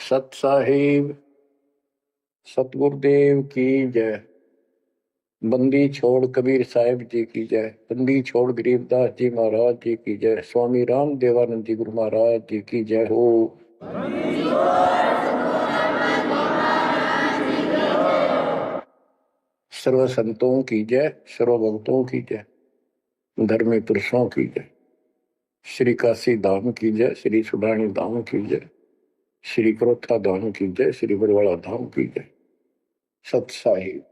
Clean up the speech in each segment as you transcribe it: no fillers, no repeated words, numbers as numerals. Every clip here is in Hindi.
सत साहिब सतगुरुदेव की जय। बंदी छोड़ कबीर साहिब जी की जय। बंदी छोड़ गरीबदास जी महाराज जी की जय। स्वामी राम देवानंद जी गुरु महाराज जी की जय हो। सर्व संतों की जय, सर्व भक्तों की जय, धर्मी पुरुषों की जय। श्री काशी धाम की जय, श्री सुडानी धाम की जय, श्री क्रोथा धाम की जय, श्री बरवाड़ा धाम की जय। सत साहिब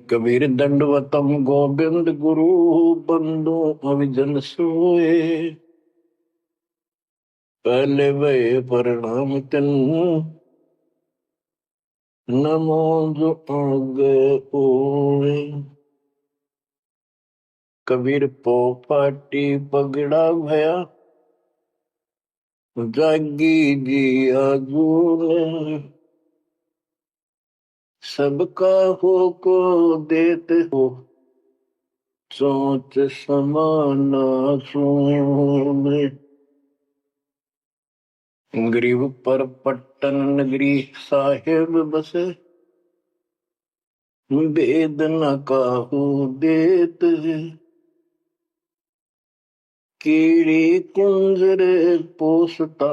कबीर दंडवतम गोविंद गुरु बंदो अविजन सोए। पहले वे प्रणाम तिन नमो जो आगे ओए। कबीर पो पाटी पगड़ा भया जागी जी आजूने। सबका हो को देते हो सोच समाना सोने। गरीब पर पट्टन नगरी साहेब बसे वेद न काहू देत। कीड़ी कुंजर पोसता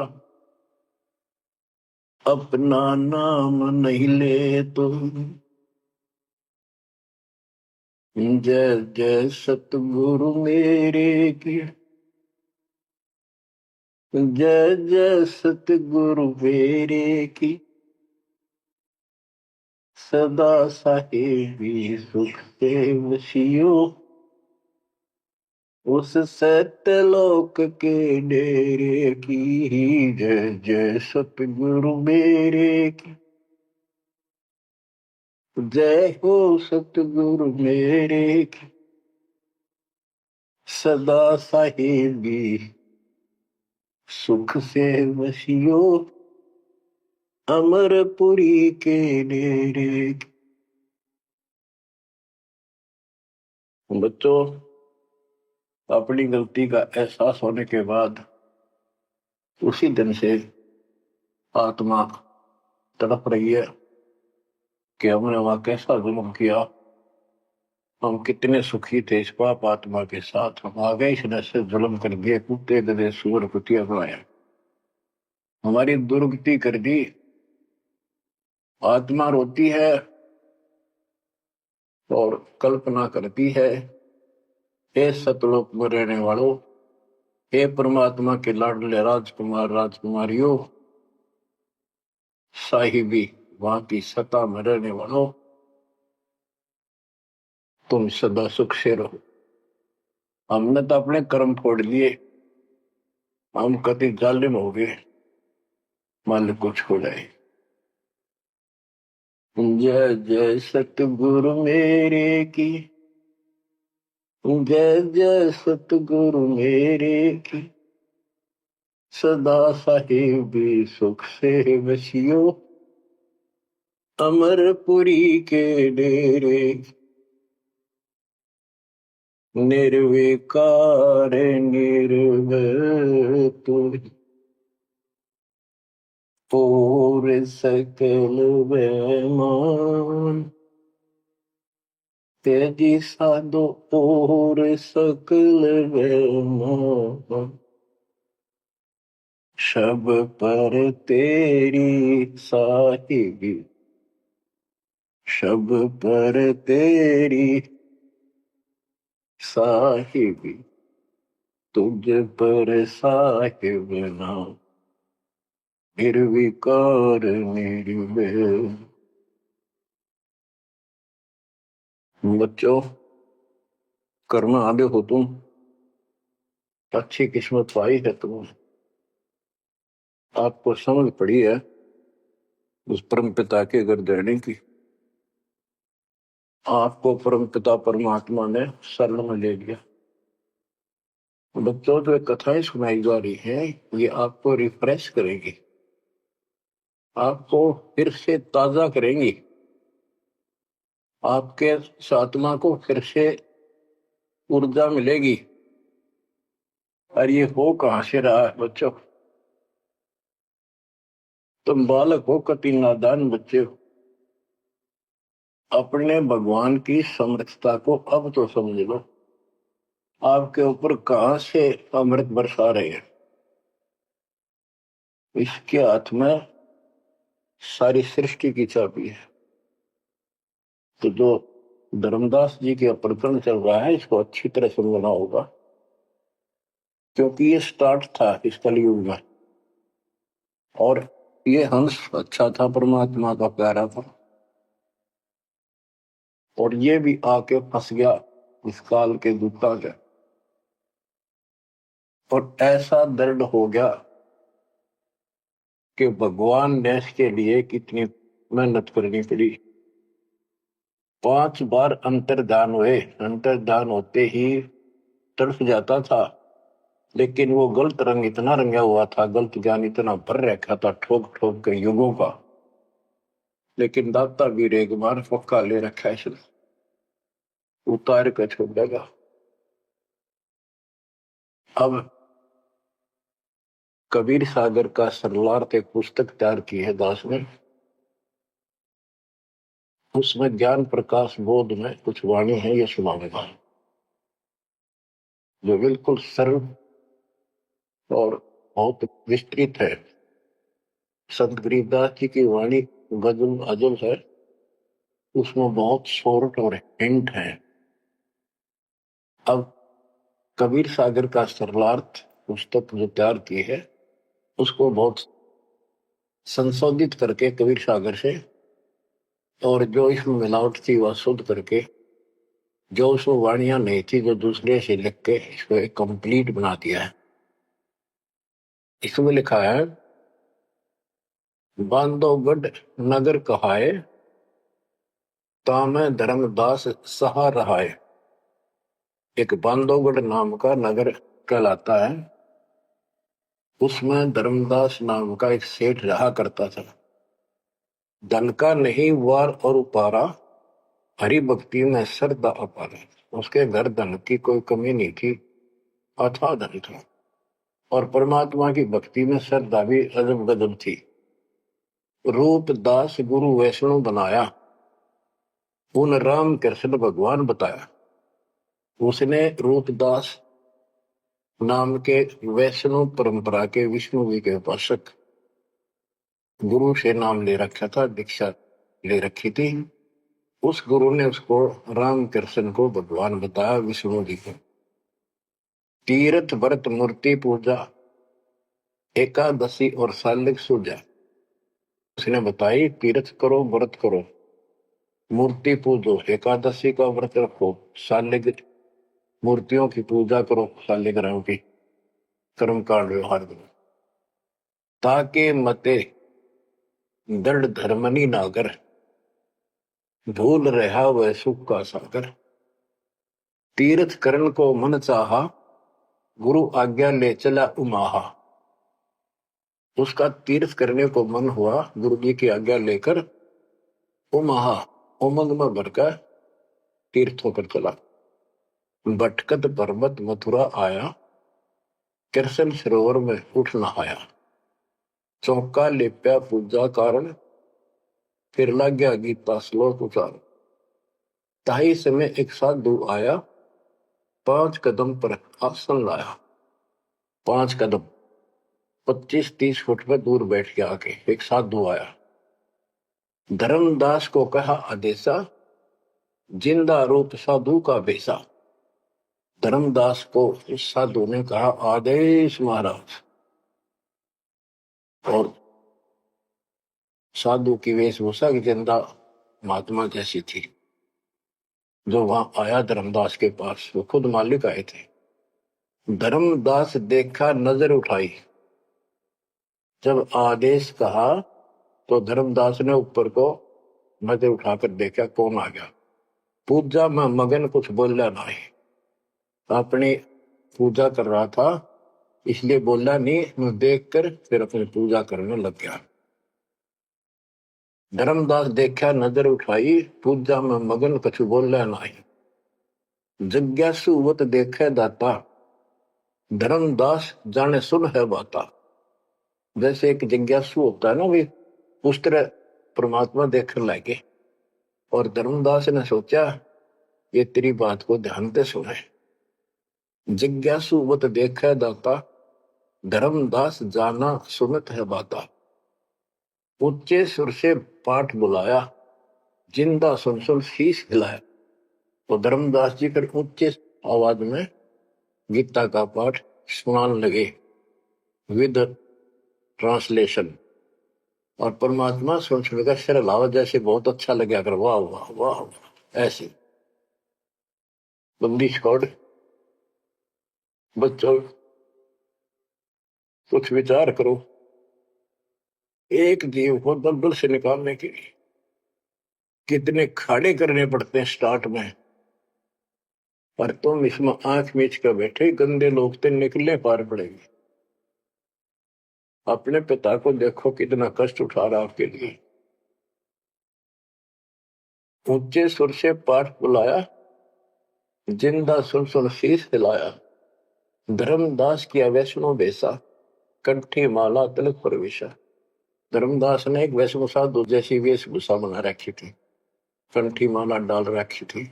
अपना नाम नहीं ले तो। जय जय सतगुरु मेरे की, जय जय सतगुरु मेरे की। सदा साहेबी सुख से वसियो उस सत्यलोक के डेरे की। जय जय सतगुरु मेरे की, जय हो सतगुरु मेरे की। सदा साहेबी सुख से वसियो अमरपुरी के डेरे की। बच्चों, अपनी गलती का एहसास होने के बाद उसी दिन से आत्मा तड़प रही है कि हमने वहां कैसा जुल्म किया। हम कितने सुखी थे इस पाप आत्मा के साथ। हम आ गए इसने से जुल्म कर दिए, कुत्ते गधे सूअर कुतिया बनाया, हमारी दुर्गति कर दी। आत्मा रोती है और कल्पना करती है, हे सतलोक में रहने वालों, हे परमात्मा के लाडले राजकुमार राजकुमारियों, साहिबी वहां की सत्ता में रहने वालों, तुम सदा सुख से रहो। हमने तो अपने कर्म फोड़ लिए, हम कति जालिम हो गए, मालिक को छोड़ाए। जय जय सतगुरु मेरे की, जय जय सतगुरु मेरे की। सदा साहिबी सुख से वसियो अमरपुरी के डेरे। निर्विकार निर्भय तुम पूर सकल बेमान। तेजी साधो पूर सकल बेमान। शब पर तेरी साहिबी, शब पर तेरी साहिबी, तुझ पर साहिब नाम निर्विकार निर्भय। बच्चों, कर्म आदि हो तुम, अच्छी किस्मत पाई है तुम। आपको समझ पड़ी है उस परम पिता के घर देने की। आपको परम पिता परमात्मा ने शरण में ले लिया। बच्चों, जो कथाएं सुनाई जा रही हैं ये आपको रिफ्रेश करेंगी, आपको फिर से ताजा करेंगी, आपके आत्मा को फिर से ऊर्जा मिलेगी। और ये हो कहां से रहा है बच्चों? तुम बालक हो, कति नादान बच्चे हो, अपने भगवान की समर्थता को अब तो समझ लो। आपके ऊपर कहां से अमृत बरसा रहे हैं? इसके हाथ में सारी सृष्टि की चाबी है। तो जो धर्मदास जी के प्रकरण चल रहा है, इसको अच्छी तरह समझना होगा, क्योंकि ये स्टार्ट था इस कलयुग में। और ये हंस अच्छा था, परमात्मा का प्यारा था, और ये भी आके फंस गया इस काल के दूता के। और ऐसा दर्द हो गया कि भगवान ने इसके लिए कितनी मेहनत करनी पड़ी। 5 बार अंतर्धान हुए, अंतर्धान होते ही तड़फ जाता था, लेकिन वो गलत रंग इतना रंगा हुआ था, गलत ज्ञान इतना भर रखा था ठोक ठोक के युगों का। लेकिन दाता भी एक बार पक्का ले रखा है, इसने उतार कर छोड़ देगा। अब कबीर सागर का सरलार्थ एक पुस्तक तैयार की है दास ने। उसमें ज्ञान प्रकाश बोध में कुछ वाणी है, ये सुनाऊंगा, जो बिल्कुल सरल और बहुत विस्तृत है। संत गरीबदास जी की वाणी गजल अजल है, उसमें बहुत शॉर्ट और हिंट है। अब कबीर सागर का सरलार्थ पुस्तक जो तैयार की है, उसको बहुत संशोधित करके कबीर सागर से, और जो इसमें मिलावट थी वह शुद्ध करके, जो उसमें वाणियां नहीं थी जो दूसरे से लिख के इसको एक कंप्लीट बना दिया है। इसमें लिखा है, बांधवगढ़ नगर कहाए, तामे धर्मदास सहा रहाए। एक बांधवगढ़ नाम का नगर कहलाता है, उसमें धर्मदास नाम का एक सेठ रहा करता था। धन का नहीं वार और उपारा, हरि भक्ति में श्रद्धा अपार। उसके घर धन की कोई कमी नहीं थी, अथाह धन था, और परमात्मा की भक्ति में श्रद्धा भी अजब गजब थी। रूप दास गुरु वैष्णव बनाया, उन राम कृष्ण भगवान बताया। उसने रूपदास नाम के वैष्णव परंपरा के विष्णु जी के उपासक गुरु से नाम ले रखा था, दीक्षा ले रखी थी। उस गुरु ने उसको राम कृष्ण को भगवान बताया, विष्णु जी को। तीर्थ व्रत मूर्ति पूजा, एकादशी और सालिक सूजा उसने बताई। तीर्थ करो, व्रत करो, मूर्ति पूजो, एकादशी का व्रत रखो, सालिक मूर्तियों की पूजा करो, सालिग्राम की कर्म कांड व्यवहार करो, ताकि मते दृढ़ धर्मनी नागर, भूल रहा वह सुख का सागर। तीर्थ करण को मन चाहा, गुरु आज्ञा ले चला उमाहा। उसका तीर्थ करने को मन हुआ, गुरु जी की आज्ञा लेकर उमाहा उमंग में भरकर तीर्थ होकर चला। भटकत पर्वत मथुरा आया, कृष्ण सरोवर में उठ नहाया। चौका लेप्या पूजा कारण, फिर लग गया गीता श्लोक उचार। ताही समय एक साधु आया, 5 कदम पर आसन लाया। 5 कदम 25-30 फुट पर दूर बैठ के आके एक साधु आया। धर्मदास को कहा आदेशा, जिंदा रूप साधु का बेसा। धर्मदास को इस साधु ने कहा आदेश महाराज। और साधु की वेशभूषा की जिंदा महात्मा जैसी थी। जो वहां आया धर्मदास के पास, वो खुद मालिक आए थे। धर्मदास देखा, नजर उठाई। जब आदेश कहा तो धर्मदास ने ऊपर को नजर उठाकर देखा, कौन आ गया। पूजा में मगन, कुछ बोला नहीं, अपनी पूजा कर रहा था, इसलिए बोला नहीं। मैं देखकर फिर अपनी पूजा करने लग गया। धर्मदास देखा, नजर उठाई, पूजा में मगन, कुछ बोला नहीं। जिज्ञासुवत देखे दाता, धर्मदास जाने सुन है बाता। जैसे एक जिज्ञासु होता है ना, भी उस तरह परमात्मा देखने लगे और धर्मदास ने सोचा ये तेरी बात को ध्यान से सुने। जिज्ञासु मत देखे दाता, धर्मदास जाना सुनत है बाता। ऊंचे सुर से पाठ बुलाया, जिंदा सुन सुन शीश हिलाया। तो धर्मदास जी फिर ऊंचे आवाज में गीता का पाठ सुनाने लगे विद ट्रांसलेशन। और परमात्मा सुन सुनकर सिर हिलावा, जैसे बहुत अच्छा लगे, अगर वाह वाह वाह वाह ऐसी बंदी छोड़। बच्चों कुछ विचार करो, एक जीव को दलदल से निकालने के लिए कितने खाड़े करने पड़ते हैं स्टार्ट में, पर तुम इसमें आंख मीच कर बैठे, गंदे लोग तो निकलने पार पड़ेंगे। अपने पिता को देखो कितना कष्ट उठा रहा आपके लिए। ऊंचे सुर से पाठ बुलाया, जिंदा सुन सुन शीश हिलाया। धर्मदास किया वैष्णो बेसा, कंठी माला तिलक प्रवेशा। धर्मदास ने एक वैष्णो साधु जैसी वेशभूषा बना रखी थी, कंठी माला डाल रखी थी।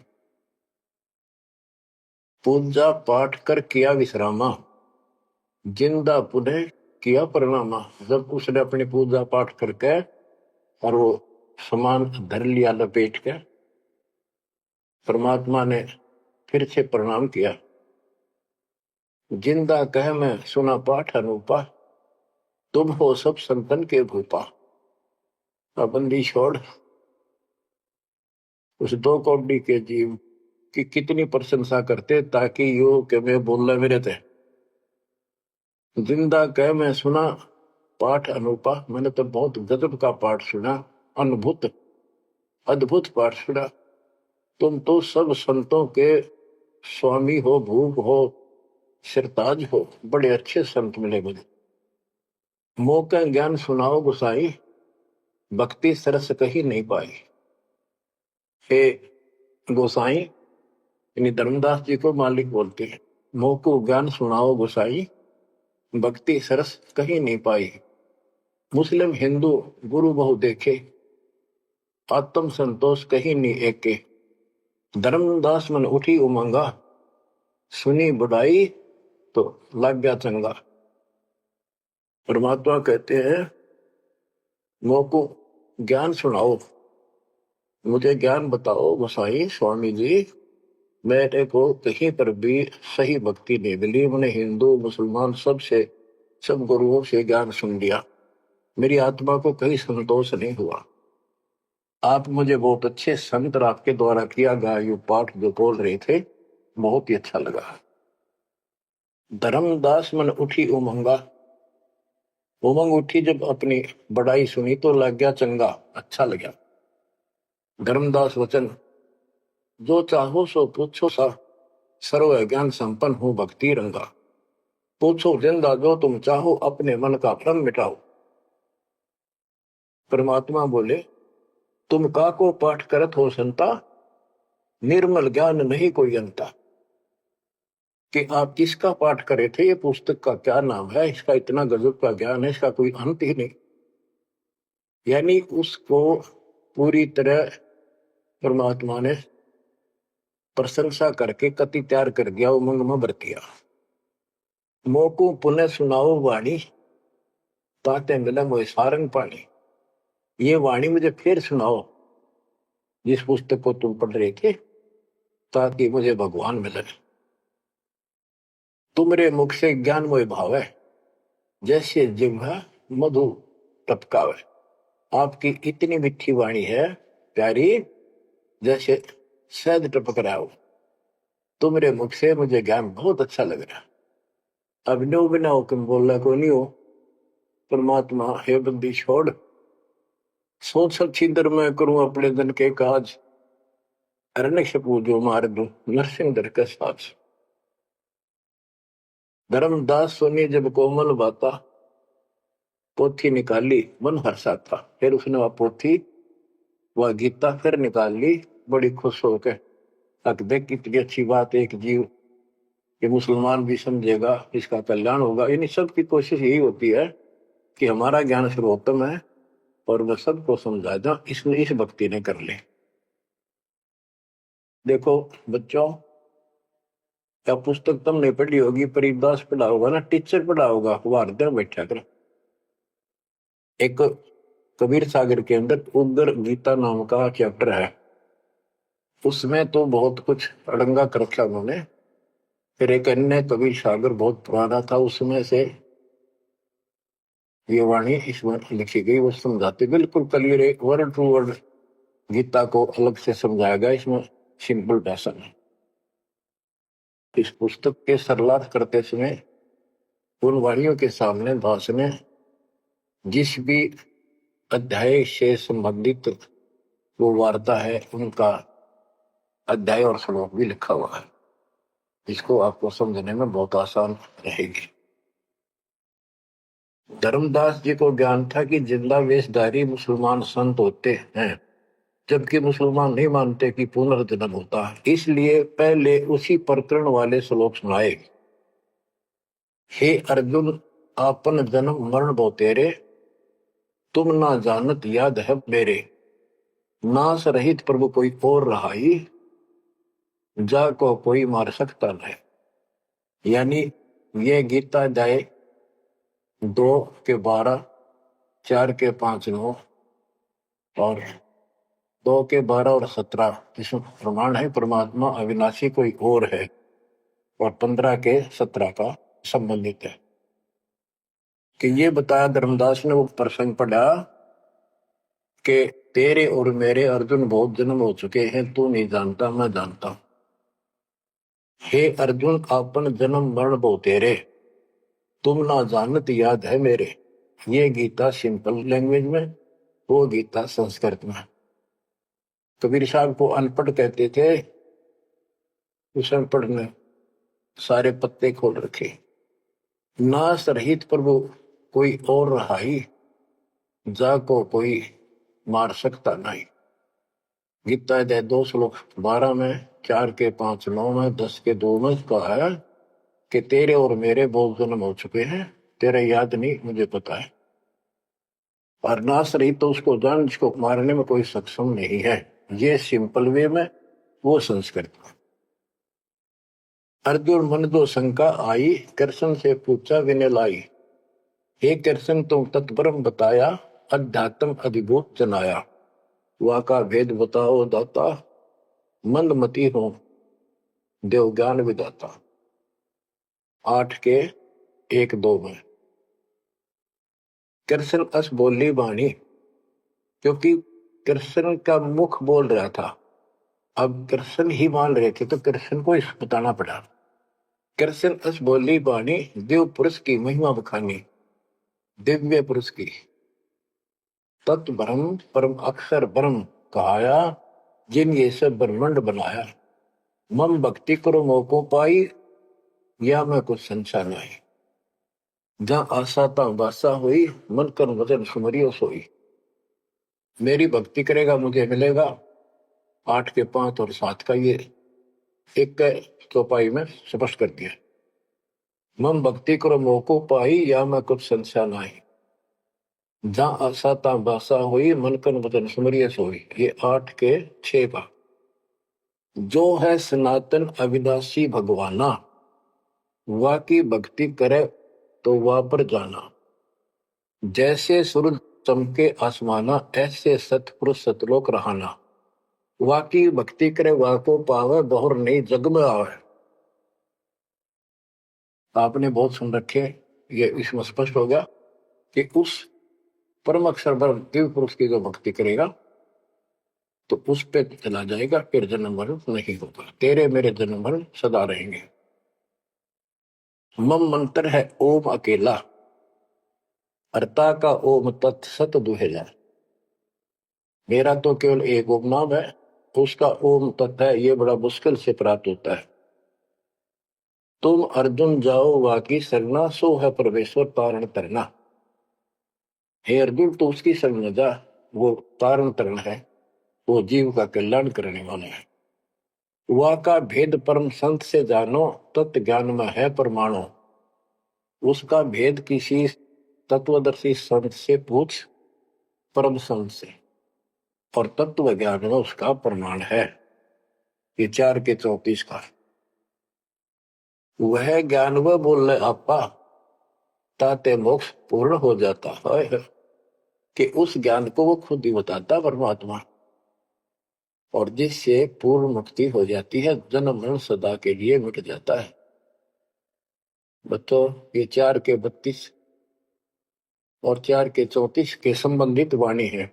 पूजा पाठ कर किया विश्रामा, जिंदा पुनः किया प्रणामा। जब उसने अपनी पूजा पाठ करके और वो सामान धर लिया लपेट के, परमात्मा ने फिर से प्रणाम किया। जिंदा कह मैं सुना पाठ अनूपा, तुम हो सब संतन के भूपा। बंदी छोड़, उस दो कौड़ी के जीव की कितनी प्रशंसा करते ताकि यो के मैं बोलना मेरे थे। जिंदा कह मैं सुना पाठ अनूपा, मैंने तो बहुत गजब का पाठ सुना, अद्भुत अद्भुत पाठ सुना। तुम तो सब संतों के स्वामी हो, भूप हो, सिरताज हो, बड़े अच्छे संत मिले मुझे। मौका ज्ञान सुनाओ गुसाई, भक्ति सरस कहीं नहीं पाई। हे गोसाई, यानी धर्मदास जी को मालिक बोलते हैं, मोको ज्ञान सुनाओ गोसाई, भक्ति सरस कहीं नहीं पाई। मुस्लिम हिंदू गुरु बहु देखे, आत्म संतोष कहीं नहीं एके। धर्मदास मन उठी उमंगा, सुनी बुढ़ाई तो लग गया चंगा। परमात्मा कहते हैं मोको ज्ञान सुनाओ, मुझे ज्ञान बताओ गोसाई स्वामी जी। मेरे को कहीं पर भी सही भक्ति नहीं मिली, मैंने हिंदू मुसलमान सब गुरुओं से ज्ञान सुन लिया, मेरी आत्मा को कहीं संतोष नहीं हुआ। आप मुझे बहुत अच्छे संत आपके द्वारा किया गया ये पाठ जो बोल रहे थे, बहुत ही अच्छा लगा। धर्मदास मन उठी उमंगा, उमंग उठी जब अपनी बड़ाई सुनी तो लग गया चंगा, अच्छा लगा। धर्मदास वचन, जो चाहो सो पूछो सा, सर्व ज्ञान संपन्न हो भक्ति रंगा। पूछो जिंदा जो तुम चाहो, अपने मन का भ्रम मिटाओ। परमात्मा बोले, तुम का को पाठ करत हो संता, निर्मल ज्ञान नहीं कोई अंता। कि आप किसका पाठ करे थे, ये पुस्तक का क्या नाम है, इसका इतना गजब का ज्ञान है, इसका कोई अंत ही नहीं। यानी उसको पूरी तरह परमात्मा ने प्रशंसा करके कति तैयार कर दिया, उमंग में भर दिया। मोको पुनः सुनाओ वाणी, ताते मिले मोए सारंग पानी। ये वाणी मुझे फिर सुनाओ, जिस पुस्तक को तुम पढ़ रहे थे, ताकि मुझे भगवान मिले। तुमरे मुख से ज्ञान मोए भावे, जैसे जिह्वा मधु टपकावे। आपकी इतनी मीठी वाणी है प्यारी, जैसे शहद टपक रहा हो। तुमरे मुख से मुझे ज्ञान बहुत अच्छा लग रहा। अब नो बिना हुक्म बोलना को नहीं हो। परमात्मा हे बंदी छोड़, सोच छिंदर मैं करूं अपने धन के काज, अरण्य पूजो मार दूं नरसिंह दर के साथ। धर्मदास सुनी जब कोमल बाता, पोथी निकाली मन हर्षा था। फिर उसने वह पोथी वह गीता फिर निकाल ली, बड़ी खुश होकर। देख कितनी अच्छी बात, एक जीव ये मुसलमान भी समझेगा, इसका कल्याण होगा। इन सब की कोशिश यही होती है कि हमारा ज्ञान सर्वोत्तम है, और वह सबको समझाना इसने इस भक्ति ने कर ले। देखो बच्चों, क्या पुस्तक तुमने पढ़ी होगी, परिदास पढ़ा होगा ना, टीचर पढ़ा होगा, वार्ता बैठा कर। एक कबीर सागर के अंदर उग्र गीता नाम का चैप्टर है, उसमें तो बहुत कुछ अड़ंगा कर रखा उन्होंने। फिर एक अन्य कबीर सागर बहुत पुराना था, उसमें से ये वाणी इसमें लिखी गई, वो समझाते बिल्कुल क्लियर, एक वर्ड टू वर्ड गीता को अलग से समझाया गया, इसमें सिंपल भाषा में। इस पुस्तक के सरलार्थ करते समय उन वाणियों के सामने दास ने जिस भी अध्याय से संबंधित वो वार्ता है उनका अध्याय और श्लोक भी लिखा हुआ है, जिसको आपको समझने में बहुत आसान रहेगी। धर्मदास जी को ज्ञान था कि जिंदा वेशधारी मुसलमान संत होते हैं, जबकि मुसलमान नहीं मानते कि पुनर्जन्म होता है। इसलिए पहले उसी प्रकरण वाले श्लोक सुनाए। हे अर्जुन, आपन जन्म मरण बो तेरे, तुम ना जानत याद है मेरे, नाश रहित प्रभु कोई और रहाई, जा को कोई मार सकता नहीं। यानी ये गीता अध्याय 2:12, 4:5-9 और 2:12 और 17 इसमें प्रमाण है परमात्मा अविनाशी कोई और है, और 15:17 का संबंधित है कि ये बताया धर्मदास ने वो प्रसंग पढ़ा कि तेरे और मेरे अर्जुन बहुत जन्म हो चुके हैं, तू नहीं जानता मैं जानता हूं। हे अर्जुन, आपन जन्म मरण बहु तेरे, तुम ना जानत याद है मेरे। ये गीता सिंपल लैंग्वेज में, वो गीता संस्कृत में। कबीर साहब को अनपढ़ कहते थे, उस अनपढ़ ने सारे पत्ते खोल रखे। नाश रहित प्रभु कोई और रहाई, जा को कोई मार सकता नहीं। गीता अध्याय 2:12 में, 4:5-9 में, 10:2 में कहा है कि तेरे और मेरे बहुत जन्म हो चुके हैं, तेरे याद नहीं मुझे पता है। और नाश रहित तो उसको जान जिसको मारने में कोई सक्षम नहीं है। ये सिंपल वे में, वो संस्कृत में। अर्जुन मन दो शंका आई, कृष्ण से पूछा विनय लाई, हे कृष्ण तुम तत्परम बताया, अध्यात्म अधिभूत जनाया, वाका भेद बताओ दाता, मंदमती हो देव ज्ञान विदाता। 8:1-2 में कृष्ण अस बोली बाणी, क्योंकि कृष्ण का मुख बोल रहा था, अब कृष्ण ही मान रहे थे तो कृष्ण को इस बताना पड़ा। कृष्ण अस बोली बाणी, देव पुरुष की महिमा बखानी, दिव्य पुरुष की तत् ब्रह्म परम अक्षर ब्रह्म कहाया, जिन ये सब ब्रह्मांड बनाया, मम भक्ति करो मोको पाई, या मैं कुछ संशय नहीं। जहां आशा ता बासा हुई, मन कर वचन सुमरियो सोई। मेरी भक्ति करेगा मुझे मिलेगा। 8:5 और 7 का ये एक चौपाई में स्पष्ट कर दिया। मम भक्ति करो मोको पाई, या मैं कुछ संशय नहीं। जहां आशा ता बासा हुई, मन कर वचन सुमरियो सोई। ये 8:6 का। जो है सनातन अविनाशी भगवाना, वा की भक्ति करे तो वह पर जाना। जैसे सूरज चमके आसमाना, ऐसे सतपुरुष सतलोक रहाना। वाकी भक्ति करे वाको पावे, बहुर नहीं जग में आवे। आपने बहुत सुन रखे, ये इसमें स्पष्ट हो गया कि उस परम अक्षर ब्रह्म दिव्य पुरुष की जो भक्ति करेगा तो उस पे चला जाएगा, फिर जन्म मरण नहीं होगा। तेरे मेरे जन्म मरण सदा रहेंगे। मम मंत्र है ओम अकेला, अर्ता का ओम तत्सत दुहेला। मेरा तो केवल एक ओम नाम है, उसका ओम तत्व है, ये बड़ा मुश्किल से प्राप्त होता है। तुम अर्जुन जाओ वाकी सरना, सो है परमेश्वर तारण तरना। हे अर्जुन तो उसकी शरण जा, वो तारण तरण है, वो जीव का कल्याण करने वाला है। वा का भेद परम संत से जानो, तत्व ज्ञान में है परमाणु। उसका भेद किसी तत्वदर्शी संत से पूछ, परम संत से, और तत्व ज्ञान में उसका प्रमाण है। ये 4 के 34 का वह ज्ञान वह बोल रहे आपा ताते मोक्ष पूर्ण हो जाता है, कि उस ज्ञान को वो खुद ही बताता परमात्मा, और जिससे पूर्ण मुक्ति हो जाती है, जन्म मरण सदा के लिए मिट जाता है। बच्चों, ये 4 के 32 और 4 के 34 के संबंधित वाणी है।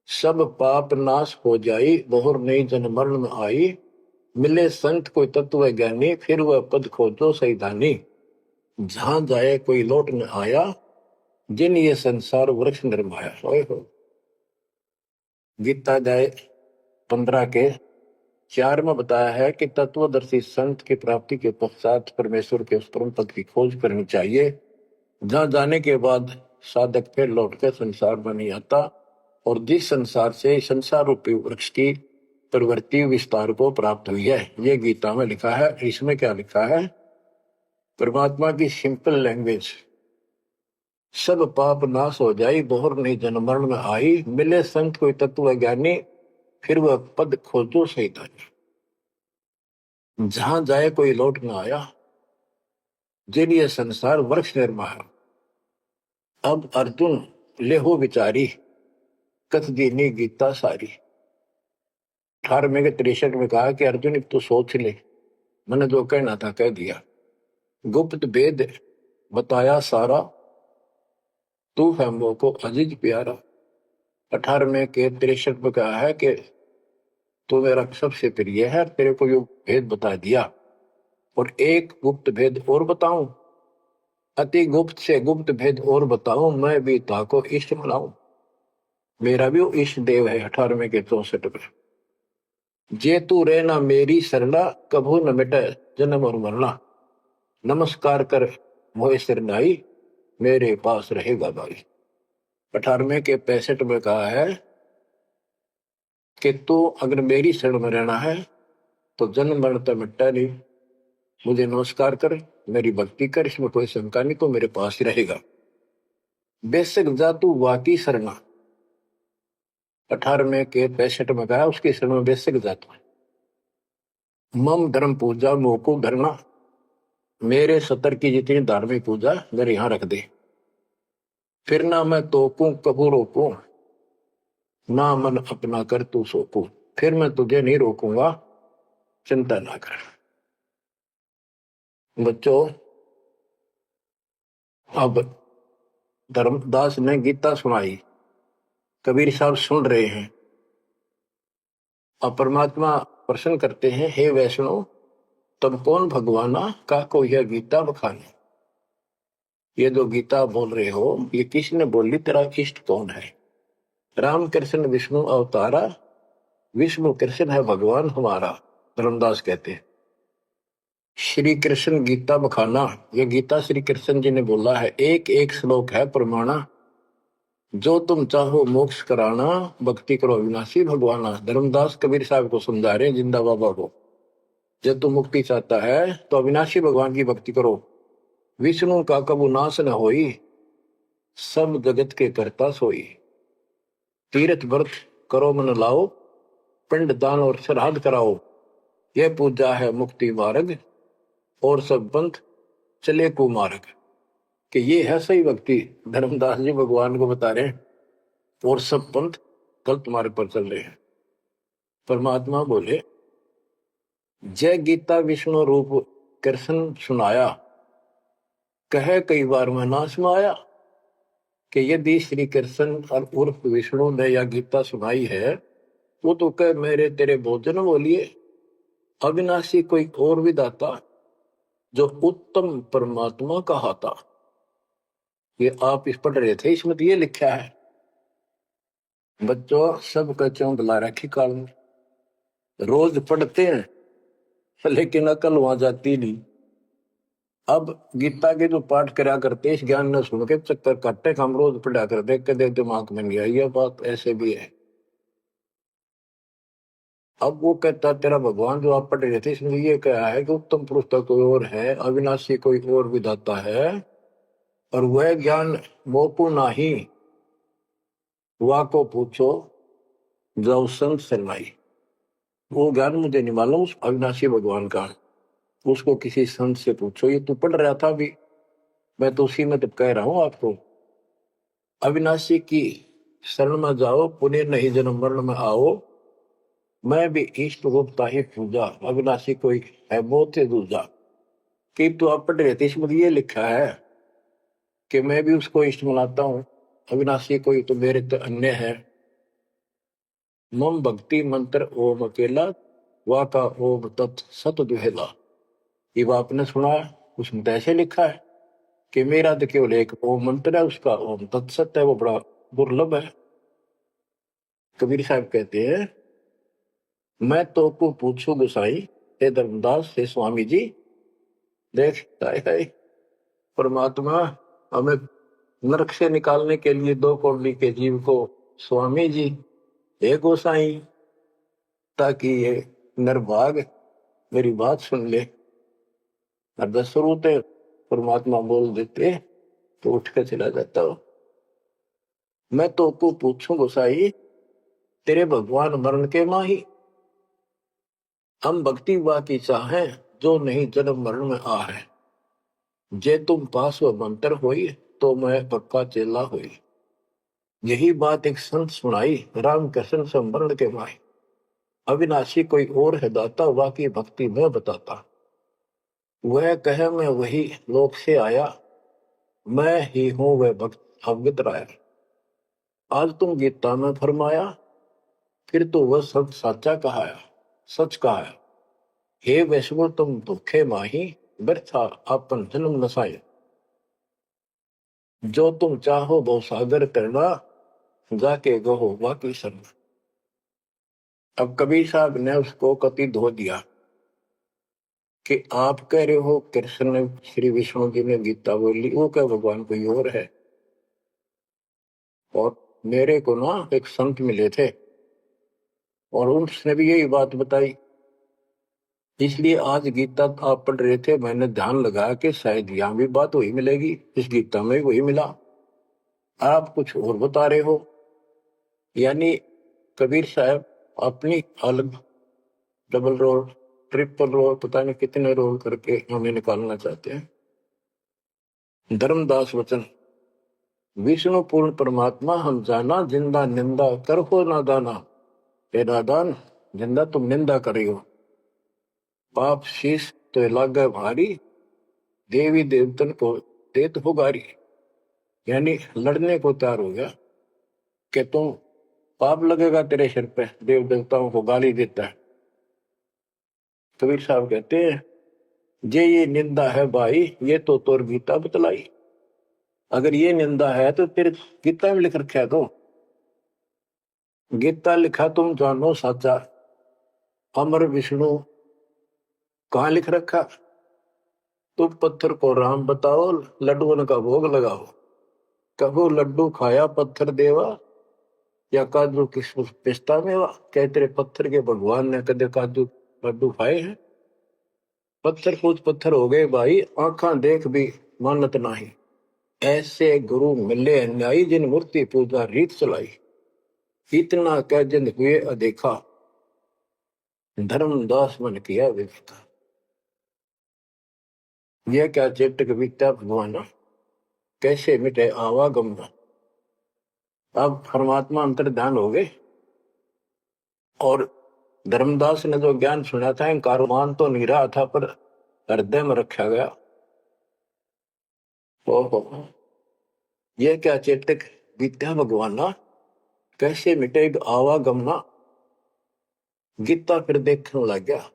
सब पाप नाश हो जाई, बहुर नई जन्म मरण में आई, मिले संत कोई तत्व ज्ञानी, फिर वह पद खोजो सही दानी। जहां जाए कोई लौट न आया, जिन ये संसार वृक्ष निर्माया। हो गीता अध्याय 15 के 4 में बताया है कि तत्वदर्शी संत की प्राप्ति के पश्चात परमेश्वर के उस परम पद की खोज करनी चाहिए, जहां जाने के बाद साधक फिर लौटकर संसार में नहीं आता, और जिस संसार से संसार रूपी वृक्ष की प्रवृत्ति विस्तार को प्राप्त हुई है। ये गीता में लिखा है। इसमें क्या लिखा है? परमात्मा की सिंपल लैंग्वेज, सब पाप नाश हो जाई, बहुर नहीं जन्म मरण में आई, मिले संत कोई तत्व ज्ञानी, फिर वह पद खोजो सही दानी। जहां जाए कोई लौट न आया, जिन ये संसार वृक्ष निर्माण। अब अर्जुन लेहो विचारी, कथ दीनी गीता सारी। 18वें के 63 में कहा कि अर्जुन तो सोच ले, मैंने जो कहना था कह दिया, गुप्त भेद बताया सारा, तू है वो को अजीज प्यारा। 18वें के 63 में कहा है कि तू मेरा सबसे प्रिय है, तेरे को यो भेद बता दिया, और एक गुप्त भेद और बताऊं, अति गुप्त से गुप्त भेद और बताऊं, मैं भी ताको इष्ट बनाऊं। मेरा भी वो इष्ट देव है। 18वें के 64 में, जे तू रहना मेरी सरला, कभू न मिटे जन्म और मरना। नमस्कार कर मोहे सिरनाई, मेरे पास रहेगा भाई। 18वें के 65 में कहा है कि तू अगर मेरी शरण में रहना है तो जन्म मरण तो मिटता नहीं, मुझे नमस्कार कर, मेरी भक्ति कर, इसमें कोई शंका नहीं, तो मेरे पास ही रहेगा। बेशक जा तू वाकी शरणा। 18वें के 65 में कहा उसकी शरण में बेशक जा तू। मम धर्म पूजा मोको धरना, मेरे सतर की जितनी धार्मिक पूजा मेरे यहां रख दे। फिर ना मैं तोकूं कबू रोकूं, ना मन अपना कर तू सोकूं। फिर मैं तुझे नहीं रोकूंगा, चिंता ना कर। बच्चों, अब धर्मदास ने गीता सुनाई, कबीर साहब सुन रहे हैं। अब परमात्मा प्रश्न करते हैं, हे वैष्णव तब कौन भगवाना का को यह गीता बखाने। ये जो गीता बोल रहे हो ये किसने बोली, तेरा इष्ट कौन है? राम कृष्ण विष्णु अवतारा, विष्णु कृष्ण है भगवान हमारा। धर्मदास कहते हैं श्री कृष्ण गीता बखाना, ये गीता श्री कृष्ण जी ने बोला है। एक एक श्लोक है प्रमाणा, जो तुम चाहो मोक्ष कराना, भक्ति करो अविनाशी भगवाना। धर्मदास कबीर साहब को समझा रहे हैं, जिंदा बाबा को। जब तुम मुक्ति चाहता है तो अविनाशी भगवान की भक्ति करो। विष्णु का कबू नाश न होई, सब जगत के करता सोई। तीर्थ व्रत करो मन लाओ, पिंड दान और श्राद्ध कराओ। यह पूजा है मुक्ति मार्ग, और सब पंथ चले कुमार्ग। कि ये है सही भक्ति। धर्मदास जी भगवान को बता रहे हैं, और सब पंथ गलत मार्ग पर चल रहे हैं। परमात्मा बोले, जय गीता विष्णु रूप कृष्ण सुनाया, कहे कई बार मैं ना सुनाया। कि यदि श्री कृष्ण और उर्फ विष्णु ने यह गीता सुनाई है, वो तो कह मेरे तेरे भोजन बोलिए, अविनाशी कोई और विदाता, जो उत्तम परमात्मा कहा था। ये आप इस पढ़ रहे थे, इसमें तो ये लिखा है। बच्चों, सबका चौंधला रखी काल में, रोज पढ़ते हैं लेकिन अकल वहां जाती नहीं। अब गीता के जो पाठ करा करते, इस ज्ञान न सुन के चक्कर काटते, हम रोज पढ़ा कर देख के देख दिमाग में नहीं आई। ये बात ऐसे भी है। अब वो कहता तेरा भगवान जो आप पढ़ रहे थे, इसमें ये कहा है कि उत्तम पुरुष तो कोई और है, अविनाशी कोई और विधाता है, और वह ज्ञान मोको नाही, वा को पूछो जो संत शरणाई। वो ज्ञान मुझे नहीं मालूम उस अविनाशी भगवान का, उसको किसी संत से पूछो। ये तू पढ़ रहा था अभी, मैं तो उसी में तो कह रहा हूं आपको। अविनाशी की शरण में जाओ, पुण्य नहीं जन्म मरण में आओ। मैं भी इष्ट रूपता ही पूजा, अविनाशी कोई है बहुत ही दूजा। कि तो आप पढ़ रहे थे, इसमें ये लिखा है कि मैं भी उसको इष्ट मनाता हूं, अविनाशी कोई तो मेरे तो अन्य है। मम भक्ति मंत्र ओम अकेला, वाका ओम तत् सत दुहेला। ये आपने सुना है, उसमें तो ऐसे लिखा है कि मेरा तो केवल एक ओम मंत्र है, उसका ओम तत्सत है, वो बड़ा दुर्लभ है। कबीर साहब कहते हैं, मैं तो को पूछू गुसाई, हे धर्मदास हे स्वामी जी। देख है परमात्मा हमें नरक से निकालने के लिए दो कौड़ी के जीव को स्वामी जी हे गोसाई, ताकि ये नरभाग मेरी बात सुन ले। और दस होते परमात्मा बोल देते तो उठ कर चला जाता हो। मैं तो को पूछूं गोसाई, तेरे भगवान मरण के माही। हम भक्ति वा की चाहें, जो नहीं जन्म मरण में आ है। जे तुम पास व मंत्र होई, तो मैं पक्का चेला हुई। यही बात एक संत सुनाई, राम कृष्ण संवरण के माही। अविनाशी कोई और है दाता, वाकी भक्ति में बताता। वह कहे मैं वही लोक से आया, मैं ही हूं वह भक्त अवगत राया। आज तुम गीता में फरमाया, फिर तो वह सब साचा कहाया, सच कहाया। हे वैष्णव तुम दुखे माही, व्यर्था आपन जन्म नसाय। जो तुम चाहो वो सागर करना, जाके गहो वाकी शरण। अब कबीर साहब ने उसको कति धो दिया कि आप कह रहे हो कृष्ण ने श्री विष्णु जी ने गीता बोली, वो क्या भगवान कोई और है। और मेरे को ना एक संत मिले थे और उसने भी यही बात बताई, इसलिए आज गीता आप पढ़ रहे थे, मैंने ध्यान लगाया कि शायद यहाँ भी बात वही मिलेगी, इस गीता में वही मिला, आप कुछ और बता रहे हो। यानी कबीर साहब अपनी अलग डबल रोल ट्रिपल रोल पता नहीं कितने रोल करके हमें निकालना चाहते हैं। धर्मदास वचन, विष्णु पूर्ण परमात्मा हम जाना, जिंदा निंदा कर हो नादाना। हे नादान, जिंदा तुम निंदा कर रही हो, पाप शीश तो लागे भारी, देवी देवतन को देत हो गारी। यानी लड़ने को तैयार हो गया कि तुम पाप लगेगा तेरे सिर पे, देव देवताओं को गाली देता है। कबीर साहब कहते हैं, जे ये निंदा है भाई, ये तो तोर गीता बतलाई। अगर ये निंदा है तो फिर गीता में लिख रखा है, तो गीता लिखा तुम जानो साचा, अमर विष्णु कहाँ लिख रखा। तुम पत्थर को राम बताओ, लड्डुओं का भोग लगाओ। कहो लड्डू खाया पत्थर देवा, या काजू किशमिश पिस्ता मेवा। क्या तेरे पत्थर के भगवान ने कदे काजू लड्डू खाए हैं। पत्थर कुछ पत्थर हो गए भाई, आंखा देख भी मानत नहीं। ऐसे गुरु मिले अन्यायी, जिन मूर्ति पूजा रीत चलाई। इतना कह जिन हुए अदेखा, धर्मदास मन किया विवेका। यह क्या चेटक बीता भगवाना, कैसे मिटे आवागम। अब परमात्मा अंतर ध्यान हो गए और धर्मदास ने जो ज्ञान सुना था, कारोबान तो नहीं रहा था पर हृदय में रखा गया। ओहो, यह क्या चेतक बीत्या भगवाना, कैसे मिटे आवागमना। गीता फिर देखने लग गया,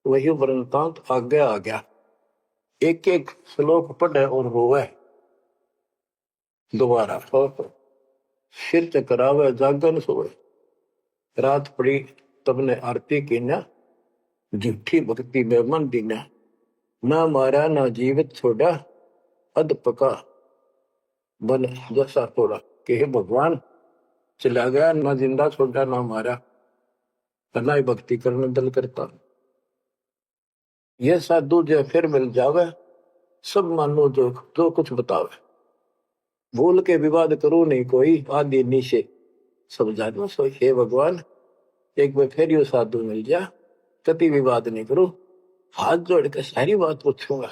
वही वृंतांत आगे आ गया। एक एक श्लोक पढ़े और रोवे दोबारा। सिर चकरावे जागन सोए, रात पड़ी तब ने आरती की न, झूठी भक्ति में मन दीना। ना मारा ना जीवित छोड़ा, अध पका बन जैसा थोड़ा। कि हे भगवान, चला गया ना जिंदा छोड़ा ना मारा, ना ही भक्ति करने दल करता। यह साधु जो फिर मिल जावे, सब मानो जो जो कुछ बतावे। भूल के विवाद करो नहीं कोई, आदि नीचे सब जानो सो। हे भगवान, एक बार फिर यो साधु मिल जा, कति विवाद नहीं करो, हाथ जोड़ के सारी बात पूछूंगा।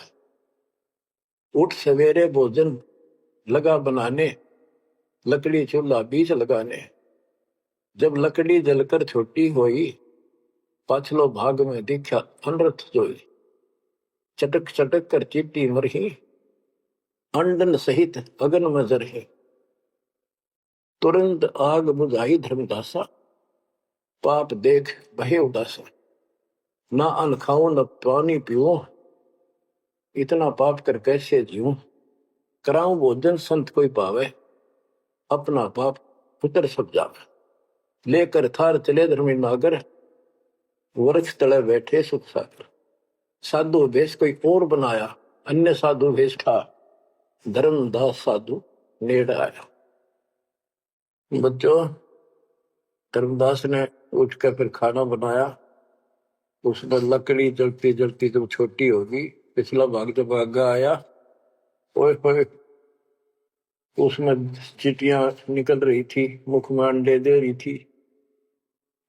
उठ सवेरे भोजन लगा बनाने, लकड़ी चूल्हा बीच लगाने। जब लकड़ी जलकर छोटी होई, पाछलो भाग में दिखा अनरथ जोई। चटक चटक कर चीटी मरही, अंडन सहित अगन में जरही। तुरंत आग बुझाई धर्मदासा, पाप देख बहे उदासा। ना अन्न खाऊं न पानी पीऊं, इतना पाप कर कैसे जीऊं। कराऊं भोजन संत कोई पावे, अपना पाप उतर सब जावे। लेकर थार चले धर्मी नागर, वृक्ष तले बैठे सुख सागर। साधु भेष कोई और बनाया, अन्य साधु भेष था, धर्मदास साधु नेड़ आया। बच्चों, धर्मदास ने उठकर फिर खाना बनाया। उसमें लकड़ी जलती जलती जब छोटी होगी, पिछला भाग जब आगा आया, ओए ओए, उसमें चीटियां निकल रही थी, मुख में अंडे दे रही थी।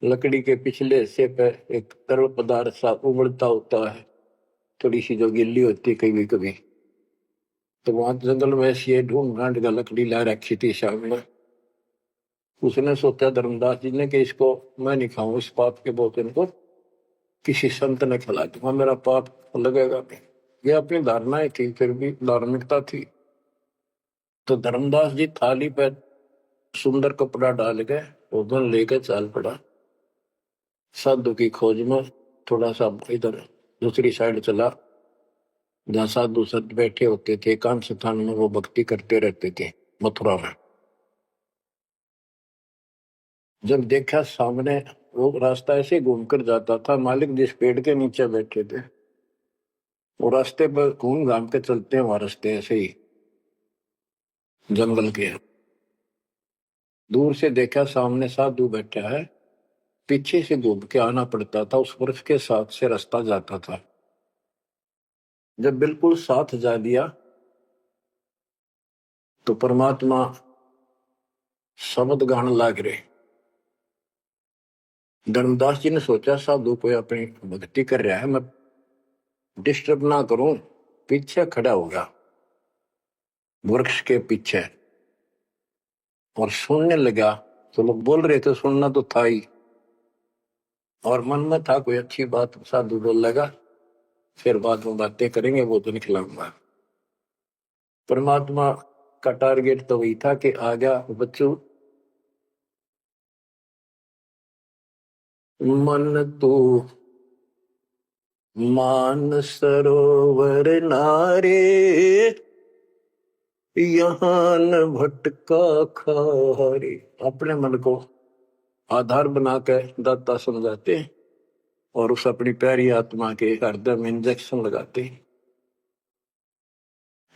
लकड़ी के पिछले हिस्से पे एक तरल पदार्थ सा उबलता होता है, थोड़ी सी जो गिल्ली होती है कभी कभी। तो वहां जंगल में ऐसी ढूंढ ढांड का लकड़ी ला रखी थी सामने। उसने सोचा धर्मदास जी ने कि इसको मैं नहीं खाऊं, इस पाप के भोजन को किसी संत ने खिला दूंगा, मेरा पाप लगेगा नहीं। ये अपनी धारणाएं थी, फिर भी धार्मिकता थी। तो धर्मदास जी थाली पे सुंदर कपड़ा डाल के भोजन लेकर चाल पड़ा। साधु की खोज में थोड़ा सा इधर दूसरी साइड चला, जहाँ साधु संत बैठे होते थे, एकांत स्थान में वो भक्ति करते रहते थे मथुरा में। जब देखा सामने, वो रास्ता ऐसे घूमकर जाता था, मालिक जिस पेड़ के नीचे बैठे थे वो रास्ते पर घूम घाम के चलते हैं, वहां रास्ते ऐसे ही जंगल के। दूर से देखा सामने साधु बैठा है, पीछे से घूम के आना पड़ता था, उस वृक्ष के साथ से रास्ता जाता था। जब बिल्कुल साथ जा दिया तो परमात्मा शब्द गान लाग रहे। धर्मदास जी ने सोचा साधु कोई अपनी भक्ति कर रहा है, मैं डिस्टर्ब ना करूं, पीछे खड़ा होगा वृक्ष के पीछे और सुनने लगा। तो लोग बोल रहे थे, सुनना तो था ही, और मन में था कोई अच्छी बात साधु बोल लगा, फिर बाद में बातें करेंगे, वो तो निकलाऊंगा। परमात्मा का टारगेट तो वही था कि आ गया बच्चों, मन तू मान सरोवर नारे, यहाँ न भटका खारे। अपने मन को आधार बना के दाता समझाते और उस अपनी प्यारी आत्मा के हृदय में इंजेक्शन लगाते।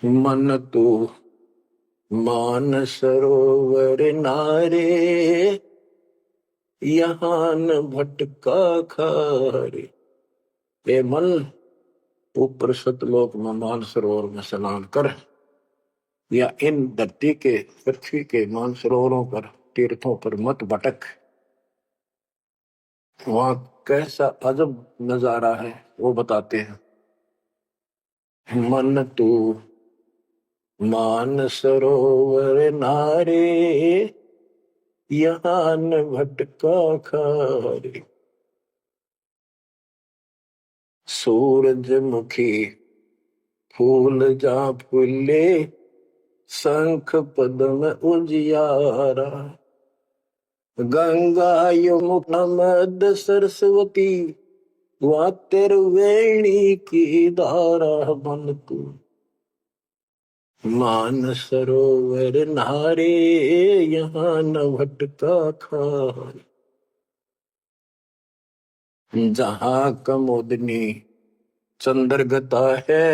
मन तू मान सरोवर नारे, यहाँ न भटका खारे। ए मन, ऊपर सतलोक में मान सरोवर में स्नान कर, या इन धरती के पृथ्वी के मान सरोवरों पर, तीर्थों पर मत भटक। वहां कैसा अजब नजारा है वो बताते हैं। मन तू मान सरोवर नारे, यहाँ न भटका खारे। सूरजमुखी फूल जा फूले, शंख पद्म उजियारा। गंगा यमुना मद सरस्वती, वहाँ वेणी की धारा। मन तू मान सरोवर नारे, यहाँ न भटका खारे। जहाँ कमोदनी चंद्रगता है,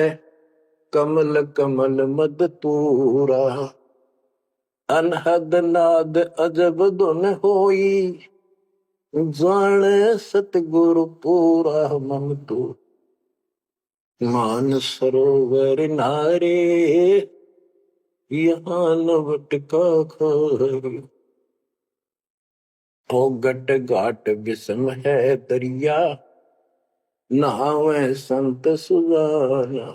कमल कमल मद तूरा। अनहद नाद अजब धुन होई, जाने सतगुरु पूरा। मन तू मान सरोवर नारे, यहाँ न भटका खारी। ओ गट घाट विषम है दरिया, नहावे संत सुजाना।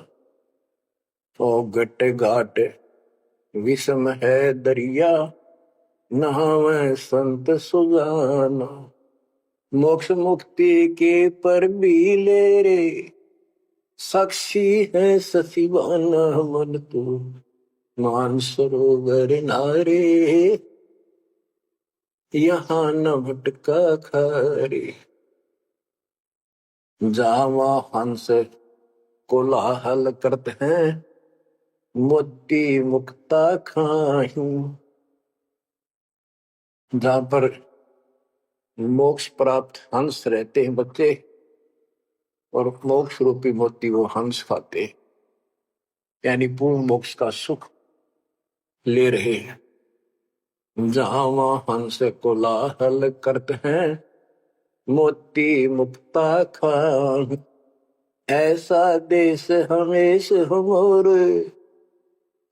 ओ गट घाट विषम है दरिया, नहावे संत सुजाना। मोक्ष मुक्ति के पर भी ले रे, साक्षी है सचिवाना मन तू। मानसरोवर नारे, यहाँ न भटका खारे। जावा हंस कोलाहल करते हैं, मोती मुक्ता खाही। जहां पर मोक्ष प्राप्त हंस रहते हैं बच्चे, और मोक्ष रूपी मोती वो हंस खाते, यानी पूर्ण मोक्ष का सुख ले रहे हैं। जहां वहां हंस कोलाहल करते हैं, मोती मुक्ता खाही। ऐसा देश हमेश हमोर,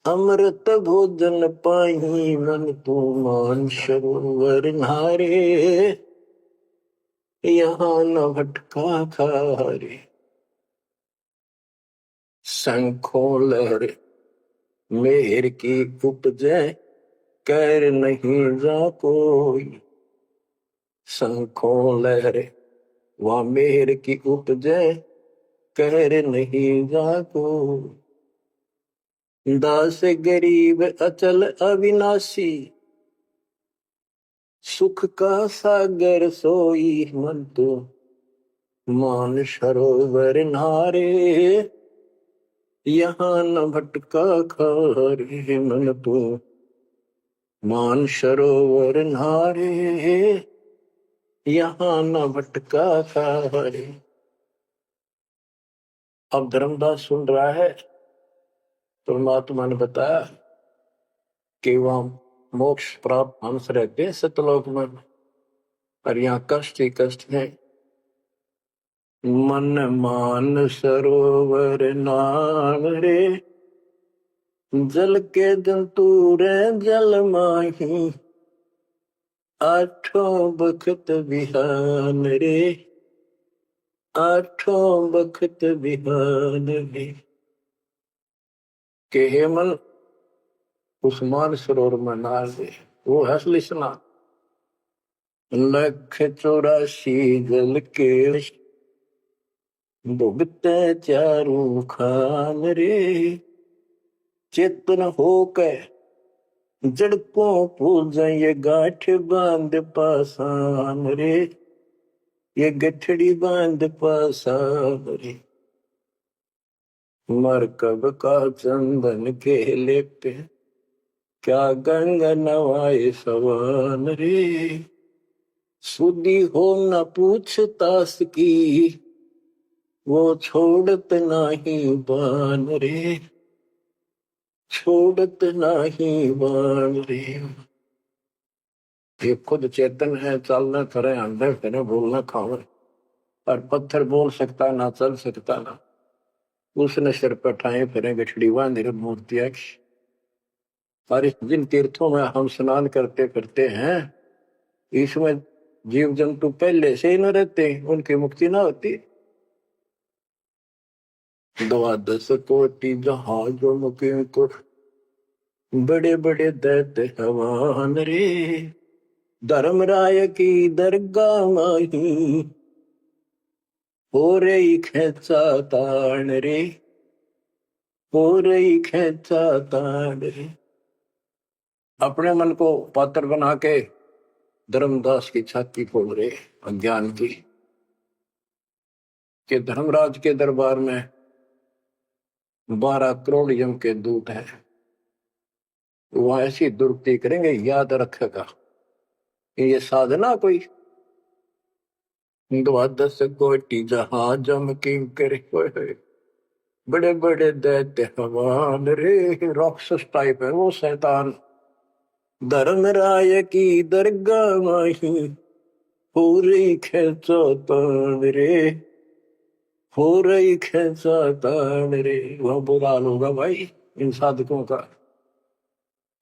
अमृत भोजन पाही मन तू। मान सरोवर नारे, यहाँ न भटका खारे। शंखों लहर मेहर की उपजे, कर नहीं जा कोई। शंखों लहर वह मेहर की उपजे, कर नहीं जा कोई। दास गरीब अचल अविनाशी, सुख का सागर सोई मन तो। मान सरोवर नारे, यहाँ न भटका खारे मन तो। मान सरोवर नारे, यहाँ न भटका खारे। अब धर्मदास सुन रहा है, परमात्मा ने बताया कि वहां मोक्ष प्राप्त हंस रहते हैं सतलोक में, और यहाँ कष्ट ही कष्ट है। मन मान सरोवर नाम रे, जल के जंतु रे जल माही। आठों बखत बिहान रे, आठों बखत बिहान रे। के हे मन उस मान सरोवर में नार दे, वो हंस लिसना। लख 84 जल के भुगते चारों खान रे। चेतन होकर जड़ को पूजा, ये गांठ बांध पासान रे। ये गठड़ी बांध पासान रे। मरकब का चंदन के लेपे, क्या गंगा नवाए सवान रे। सुधी हो न पूछतास की, वो छोड़त नहीं बान रे। छोड़त नहीं बान रे। ये खुद चेतन है, चलना करे अंदर फिरे बोलना खावे, और पत्थर बोल सकता ना चल सकता ना। उसने सिर पर ठाए फिरे गठड़ी बांधी मूर्तियां। और जिन तीर्थों में हम स्नान करते करते हैं, इसमें जीव जंतु पहले से ही न रहते, उनकी मुक्ति ना होती। 12 कोटि जहाजों मुके को, बड़े बड़े दैत्य हवान रे। धर्मराय की दरगाह माही, हो रही खेचा तान रे। हो रही खेचा तान रे। अपने मन को पात्र बना के धर्मदास की छाती फोड़ रहे अज्ञान की, कि धर्मराज के दरबार में 12 करोड़ यम के दूत हैं। वो ऐसी दुर्गति करेंगे, याद रखेगा ये साधना कोई। 12 कोटि जहाज की करे, बड़े बड़े दैत्य हवान रे। राक्षस टाइप है वो शैतान। धर्मराय की दरगाह माही, पूरी खेचा तान रे। हो रही खेचा तान रे। वह बुरा हाल होगा भाई इन साधकों का।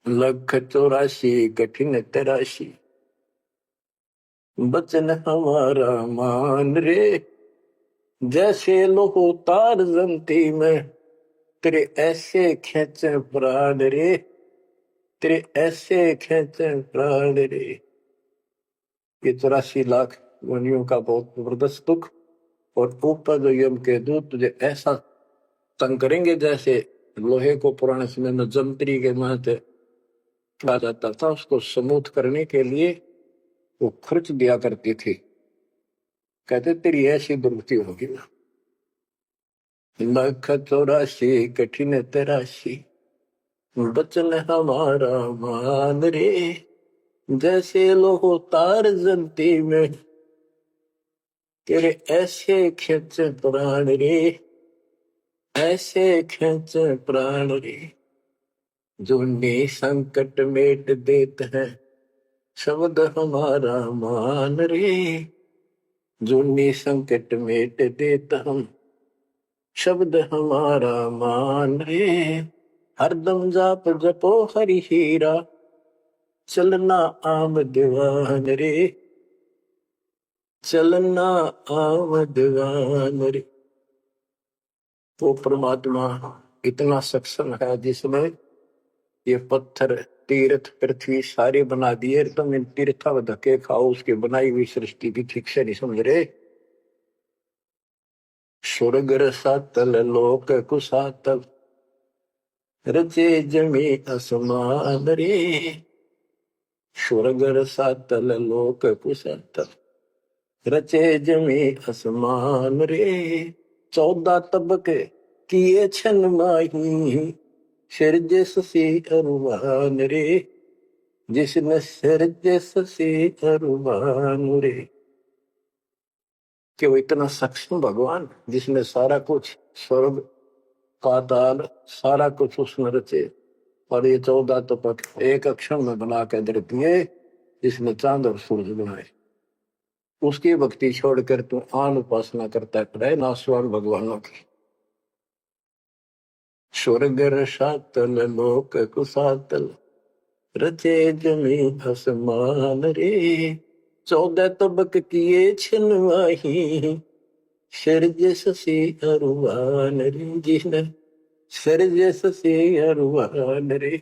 लख 84 कठिन तराशी, बचन हमारा मान रे। जैसे लोहो तार जमती में, तेरे ऐसे खेचे प्राण रे, तेरे ऐसे खेचे प्राण रे। ये 84 लाख वनियों का बहुत जबरदस्त दुख, और ऊपर जो यम के दूत तुझे ऐसा तंग करेंगे जैसे लोहे को पुराने समय में जंतरी के महते कहा जाता था, उसको स्मूथ करने के लिए वो खर्च दिया करती थी। कहते तेरी ऐसी दुर्गति होगी ना। लख 84 कठिन तराशी, बचन हमारा मान रे। जैसे लोहो तार जलती में, तेरे ऐसे खेचे प्राण रे, ऐसे खेचे प्राण रे। जो संकट मेट देत है, शब्द हमारा मान रे। जो संकट मेट देत हम, शब्द हमारा मान रे। हरदम जाप जपो हरि हीरा, चलना आम दीवान रे, चलना आम दीवान रे। वो परमात्मा इतना सक्षम है जिसमें ये पत्थर तीर्थ पृथ्वी सारे बना दिए, तुम इन तीर्थों धक्के खाओ, उसकी बनाई हुई सृष्टि भी ठीक से नहीं समझ रहे। स्वर्ग रसातल लोक कुसातल, रचे जमी असमान रे। स्वर्ग रसातल लोक कुसातल, रचे जमी असमान रे। 14 तबके किए छन माही, सिरजे ससी अरुमान रे। जिसने सिरजे ससी अरुमान रे। कि वो इतना सक्षम भगवान जिसने सारा कुछ स्वर्ग पाताल सारा कुछ उसने रचे, और ये 14 तपक एक अक्षर में बना के दे दिए। जिसने चांद और सूरज बनाए, उसकी भक्ति छोड़कर तू आन उपासना करता है नासवान भगवानों की। स्वर्ग रसातल लोक कुसातल, रचे जमी आसमान रे। 14 तबक किए छिनवाही, सिरज ससी अरुवान रे। जिसने सिरज ससी अरुवान रे।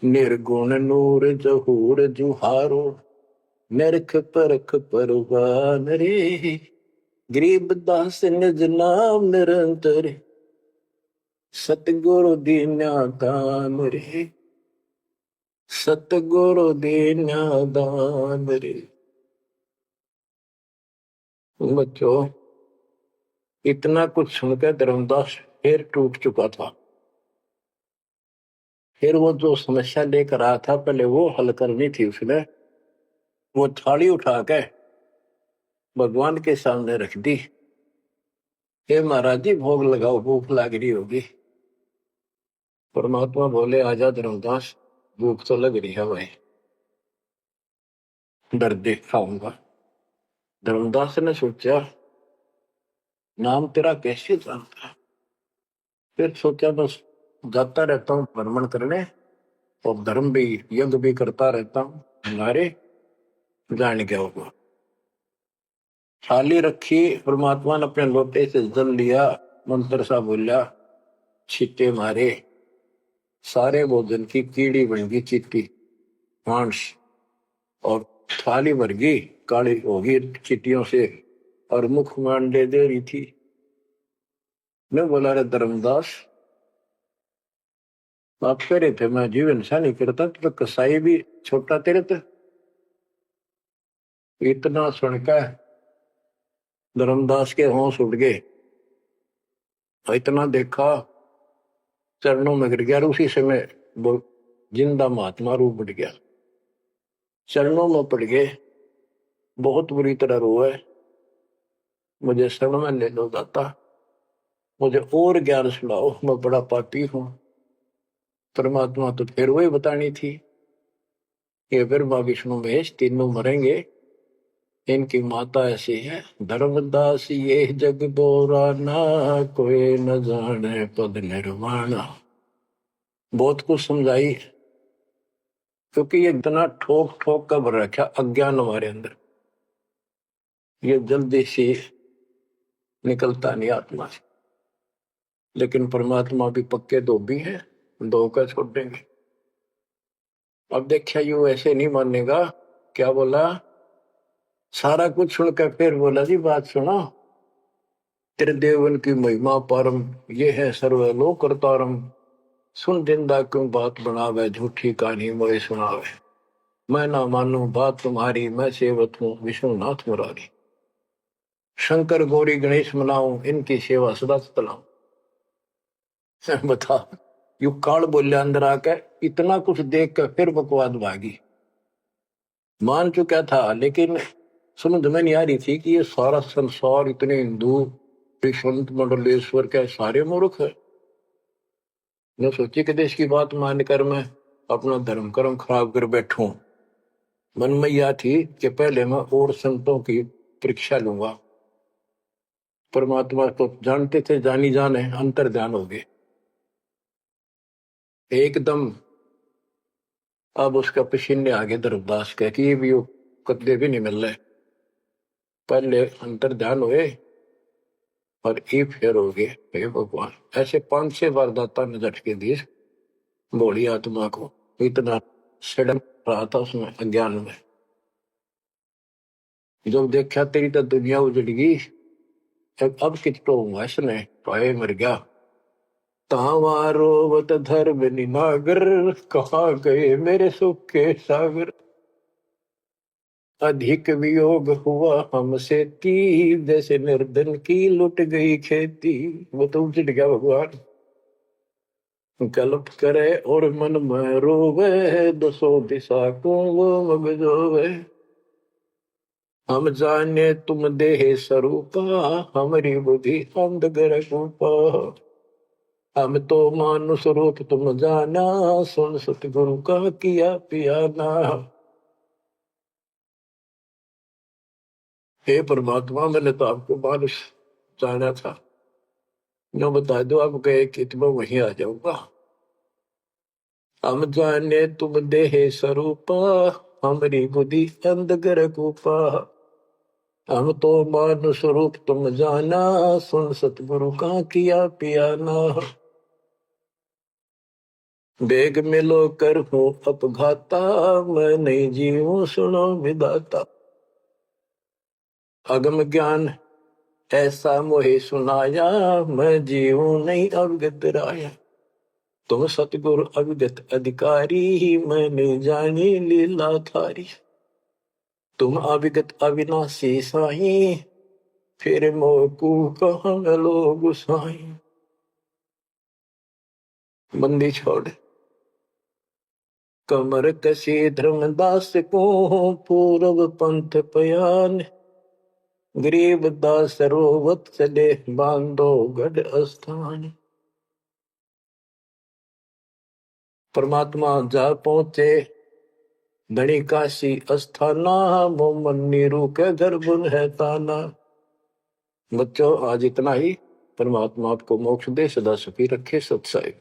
निर्गुण नूर जहूर जुहारो, निरख परख परवान रे। गरीब दास निज नाम निरंतर, सतगुरु दीन्या दान रे, सतगुरु दीन्या दान रे। बच्चों, इतना कुछ सुनकर धर्मदास फिर टूट चुका था। फिर वो जो समस्या लेकर आया था, पहले वो हल करनी थी उसने। वो थाली उठा के भगवान के सामने रख दी। हे महाराज जी, भोग लगाओ, भूख लग रही होगी। परमात्मा बोले, आजा धर्मदास, भूख तो लग रही है भाई, डर देख खाऊंगा। धर्मदास ने सोचा, नाम तेरा कैसे जानता है। फिर सोचा, बस जाता रहता हूँ भ्रमण करने, और धर्म भी यज्ञ भी करता रहता हूँ, हमारे जान क्या होगा। थाली रखी, परमात्मा ने अपने लोटे से जल लिया, मंत्र सा बोला, छींटे मारे, सारे भोजन की कीड़ी बन गई, चीटी मांस, और थाली भर गई, काली होगी चीटियों से, और मुख मांडे दे रही थी। मैं बोला, रे धर्मदास, आप कह रहे थे मैं जीवन सा नहीं करता, तो कसाई भी छोटा तेरे थे। इतना सुनकर धर्मदास के होश उड़ गए, इतना देखा, चरणों में गिर गया। उसी समय वो जिंदा महात्मा रूप बढ़ गया, चरणों में पड़ गए, बहुत बुरी तरह रोए, मुझे शरण में ले लो दाता, मुझे और ज्ञान सुनाओ, मैं बड़ा पापी हूं। परमात्मा तो फिर वही बतानी थी कि फिर माँ विष्णु महेश तीनों मरेंगे, इनकी माता ऐसी है। धर्मदास ये जग बोरा ना, कोई न जाने पद निर्वाणा। बहुत कुछ समझाई, क्योंकि ये इतना ठोक ठोक कर भर रखा अज्ञान हमारे अंदर, ये जल्दी से निकलता नहीं आत्मा से। लेकिन परमात्मा भी पक्के धोबी है, धोकर छोड़ देंगे। अब देखिए यू ऐसे नहीं मानेगा। क्या बोला? सारा कुछ सुनकर फिर बोला जी बात सुनो, तेरे देवन की महिमा परम, ये है सर्वलोक करतारम। सुन जिंदा क्यों बात बनावे, झूठी कहानी मोए सुनावे। मैं ना मानू बात तुम्हारी, मैं सेवक हूँ विष्णुनाथ मुरारी। शंकर गौरी गणेश मनाऊं, इनकी सेवा सदा चलाऊं। बता, यू काल बोलिया अंदर आकर, इतना कुछ देख कर फिर बकवाद भागी। मान चुका था लेकिन समझ में नहीं आ रही थी कि ये सारा संसार इतने हिंदू संत मंडलेश्वर के सारे मूर्ख है। मैं सोची कि देश की बात मानकर मैं अपना धर्म कर्म खराब कर बैठूं। मन में यह थी कि पहले मैं और संतों की परीक्षा लूंगा। परमात्मा तो जानते थे, जानी जाने अंतर ध्यान हो गए एकदम। अब उसका पसीने आगे धर्मदास कह कि ये भी कदे भी नहीं मिल रहे। पहले अंतर ध्यान हुए और ये फेर हो गए। हे भगवान, ऐसे 5-6 बार दाता ने झटके दिए भोली आत्मा को। इतना सड़न रहा था उसमें अज्ञान में। जब देखा तेरी तो दुनिया उजड़ गई, अब कितो हुआ इसने पाए मर गया। तावारोवत धर्म निनागर, कहाँ गए मेरे सुख के सागर। अधिक वियोग हुआ हमसे ती, जैसे निर्धन की लुट गई खेती। वो तो उजड़ गया भगवान। कल्प करे और मन में रोवे, दसों दिशा को वो मगजोवे। हम जाने तुम देह स्वरूपा, हमारी बुद्धि अंधगर रूपा। हम तो मानुष रूप तुम जाना, सुन सतगुरु का किया पियाना। हे परमात्मा, मैंने तो आपको मानुष जाना था, जो बता दो आप गए कि मैं वहीं आ जाऊंगा। हम जाने तुम देह स्वरूपा, हमारी बुद्धि अंधगर रूपा। हम तो मानुष रूप तुम जाना, सुन सतगुरु का किया पियाना। बेग मिलो कर हूँ अपघाता, मैं नहीं जीऊं सुनो विदाता। अगम ज्ञान ऐसा मोहे सुनाया, मैं जीऊं नहीं अवगत राया। तुम सतगुरु अवगत अधिकारी, मैंने जानी लीला थारी। तुम अविगत अविनाशी साई, फिर मोकू कहाँ लो गुसाई। बंदी छोड़ कमर कसी धर्मदास को, पूर्व पंथ पयान। गरीब दास रोवत चले, बांधो गढ़ स्थान। परमात्मा जा पहुंचे धनी काशी अस्थाना, मोमन नीरू के घर बुन है ताना। बच्चों आज इतना ही। परमात्मा आपको मोक्ष दे, सदा सुखी रखे। सत्साई।